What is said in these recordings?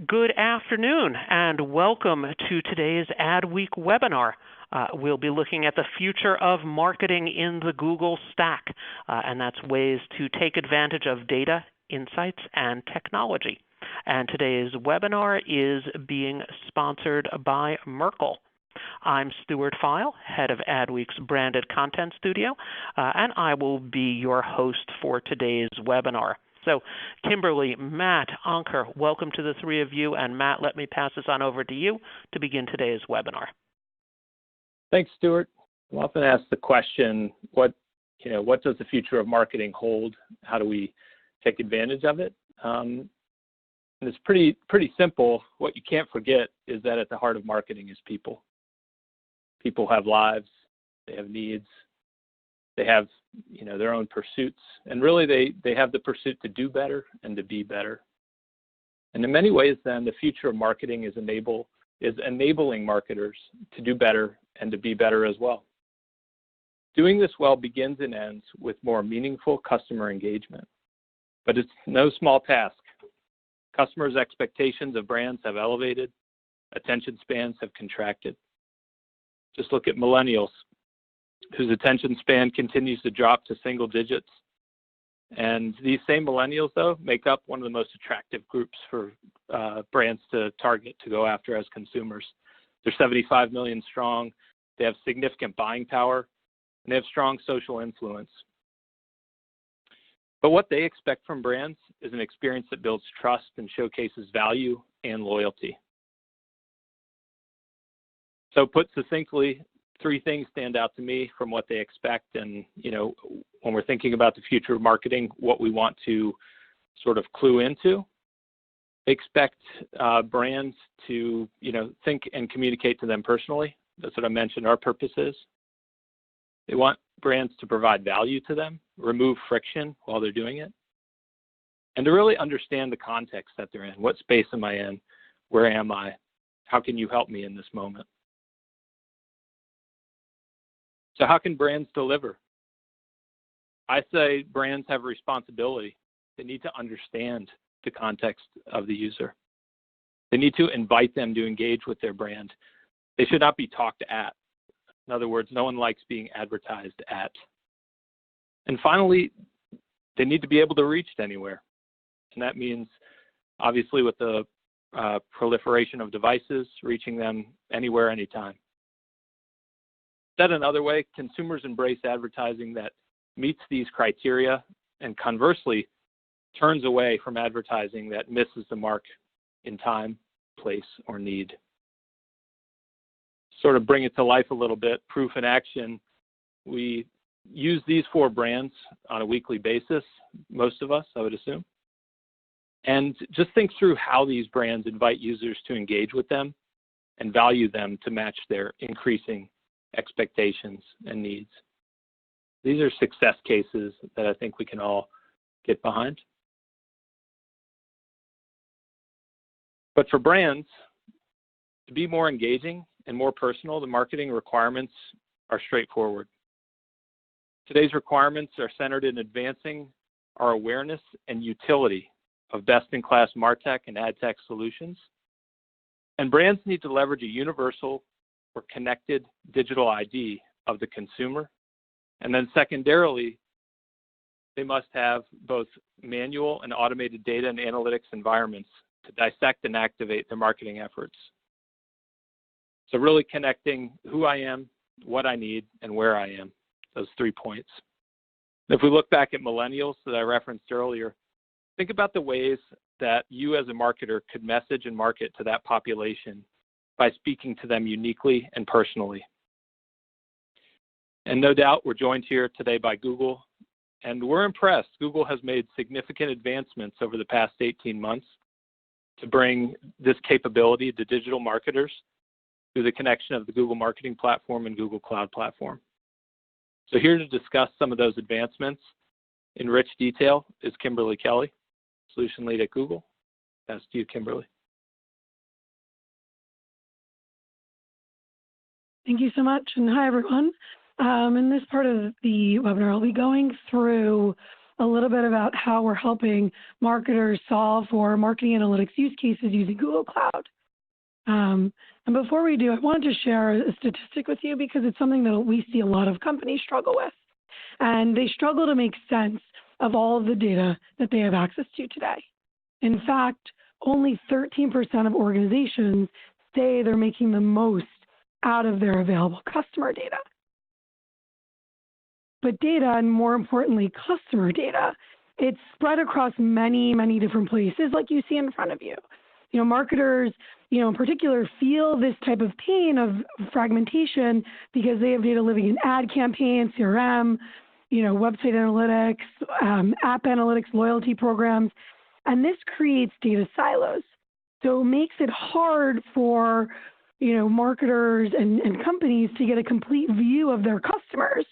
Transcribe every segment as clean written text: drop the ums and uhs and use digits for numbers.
Good afternoon and welcome to today's Adweek webinar. We'll be looking at the future of marketing in the Google stack, and that's ways to take advantage of data, insights, and technology. And today's webinar is being sponsored by Merkle. I'm Stuart File, head of Adweek's Branded Content Studio, and I will be your host for today's webinar. So Kimberly, Matt, Ankur, welcome to the three of you. And Matt, let me pass this on over to you to begin today's webinar. Thanks, Stuart. I'm often asked the question, what does the future of marketing hold? How do we take advantage of it? And it's pretty simple. What you can't forget is that at the heart of marketing is people. People have lives, they have needs, they have their own pursuits, and really they have the pursuit to do better and to be better. And in many ways then the future of marketing is enabling marketers to do better and to be better as well. Doing this well begins and ends with more meaningful customer engagement. But it's no small task. Customers' expectations of brands have elevated, attention spans have contracted. Just look at millennials, whose attention span continues to drop to single digits. And these same millennials, though, make up one of the most attractive groups for brands to target, to go after as consumers. They're 75 million strong, they have significant buying power, and they have strong social influence. But what they expect from brands is an experience that builds trust and showcases value and loyalty. So put succinctly, three things stand out to me from what they expect. And, when we're thinking about the future of marketing, what we want to sort of clue into. They expect brands to, think and communicate to them personally. That's what I mentioned our purpose is. They want brands to provide value to them, remove friction while they're doing it, and to really understand the context that they're in. What space am I in? Where am I? How can you help me in this moment? So how can brands deliver? I say brands have a responsibility. They need to understand the context of the user. They need to invite them to engage with their brand. They should not be talked at. In other words, no one likes being advertised at. And finally, they need to be able to reach anywhere. And that means, obviously, with the proliferation of devices, reaching them anywhere, anytime. Said another way, consumers embrace advertising that meets these criteria and conversely turns away from advertising that misses the mark in time, place, or need. Sort of bring it to life a little bit, proof in action. We use these four brands on a weekly basis, most of us, I would assume. And just think through how these brands invite users to engage with them and value them to match their increasing expectations and needs. These are success cases that I think we can all get behind. But for brands to be more engaging and more personal, the marketing requirements are straightforward. Today's requirements are centered in advancing our awareness and utility of best-in-class MarTech and AdTech solutions. And brands need to leverage a universal or connected digital ID of the consumer. And then secondarily, they must have both manual and automated data and analytics environments to dissect and activate their marketing efforts. So really connecting who I am, what I need, and where I am, those 3 points. If we look back at millennials that I referenced earlier, think about the ways that you as a marketer could message and market to that population by speaking to them uniquely and personally. And no doubt we're joined here today by Google, and we're impressed. Google has made significant advancements over the past 18 months to bring this capability to digital marketers through the connection of the Google Marketing Platform and Google Cloud Platform. So here to discuss some of those advancements in rich detail is Kimberly Kelly, Solution Lead at Google. Pass to you, Kimberly. Thank you so much, and hi everyone. In this part of the webinar, I'll be going through a little bit about how we're helping marketers solve for marketing analytics use cases using Google Cloud. And before we do, I wanted to share a statistic with you because it's something that we see a lot of companies struggle with. And they struggle to make sense of all of the data that they have access to today. In fact, only 13% of organizations say they're making the most out of their available customer data. But data, and more importantly, customer data, it's spread across many, many different places like you see in front of you. Marketers, in particular, feel this type of pain of fragmentation because they have data living in ad campaigns, CRM, website analytics, app analytics, loyalty programs, and this creates data silos. So it makes it hard for, marketers and companies to get a complete view of their customers.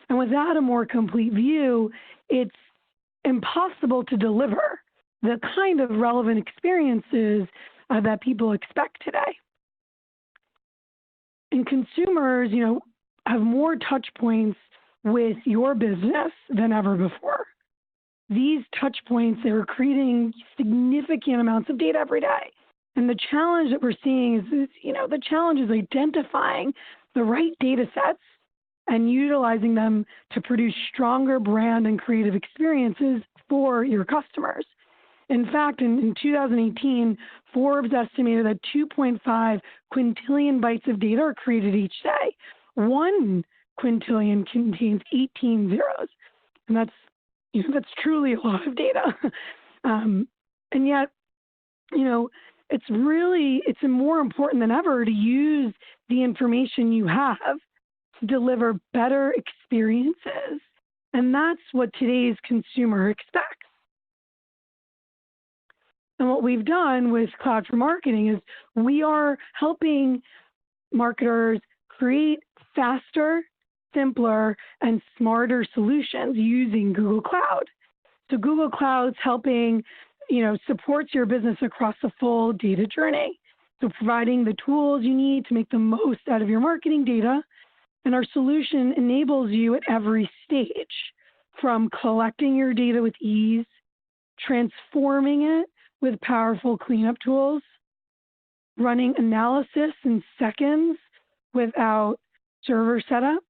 And without a more complete view, it's impossible to deliver the kind of relevant experiences that people expect today. And consumers, have more touch points with your business than ever before. These touch points, they're creating significant amounts of data every day. And the challenge that we're seeing is, the challenge is identifying the right data sets and utilizing them to produce stronger brand and creative experiences for your customers. In fact, in 2018, Forbes estimated that 2.5 quintillion bytes of data are created each day. 1 quintillion contains 18 zeros, and that's truly a lot of data. And yet, it's more important than ever to use the information you have to deliver better experiences, and that's what today's consumer expects. And what we've done with Cloud for Marketing is we are helping marketers create faster, simpler, and smarter solutions using Google Cloud. So Google Cloud's helping, supports your business across the full data journey. So providing the tools you need to make the most out of your marketing data. And our solution enables you at every stage, from collecting your data with ease, transforming it with powerful cleanup tools, running analysis in seconds without server setup,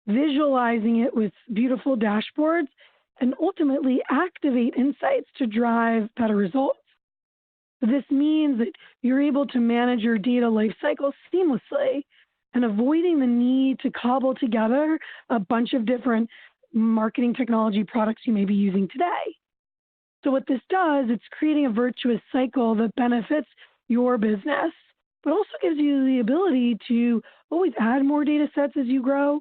visualizing it with beautiful dashboards, and ultimately activate insights to drive better results. This means that you're able to manage your data lifecycle seamlessly and avoiding the need to cobble together a bunch of different marketing technology products you may be using today. So what this does, it's creating a virtuous cycle that benefits your business, but also gives you the ability to always add more data sets as you grow,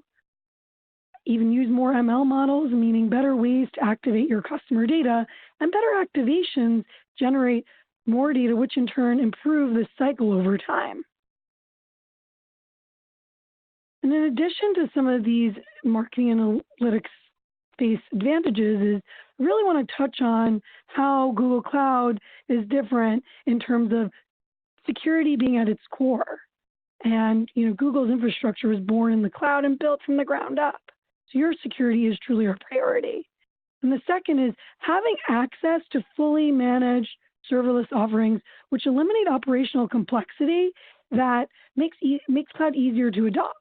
even use more ML models, meaning better ways to activate your customer data, and better activations generate more data, which in turn improve the cycle over time. And in addition to some of these marketing analytics-based advantages, is I really want to touch on how Google Cloud is different in terms of security being at its core. And Google's infrastructure was born in the cloud and built from the ground up. So your security is truly our priority. And the second is having access to fully managed serverless offerings, which eliminate operational complexity that makes cloud easier to adopt.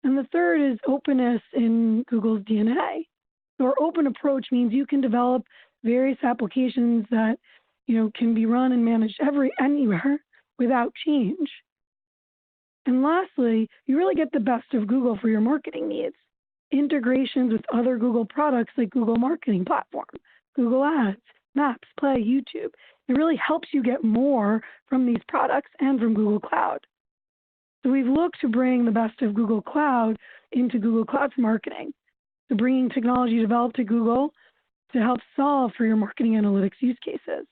And the third is openness in Google's DNA. So our open approach means you can develop various applications that can be run and managed anywhere without change. And lastly, you really get the best of Google for your marketing needs. Integrations with other Google products like Google Marketing Platform, Google Ads, Maps, Play, YouTube. It really helps you get more from these products and from Google Cloud. So we've looked to bring the best of Google Cloud into Google Cloud for Marketing. So bringing technology developed at Google to help solve for your marketing analytics use cases.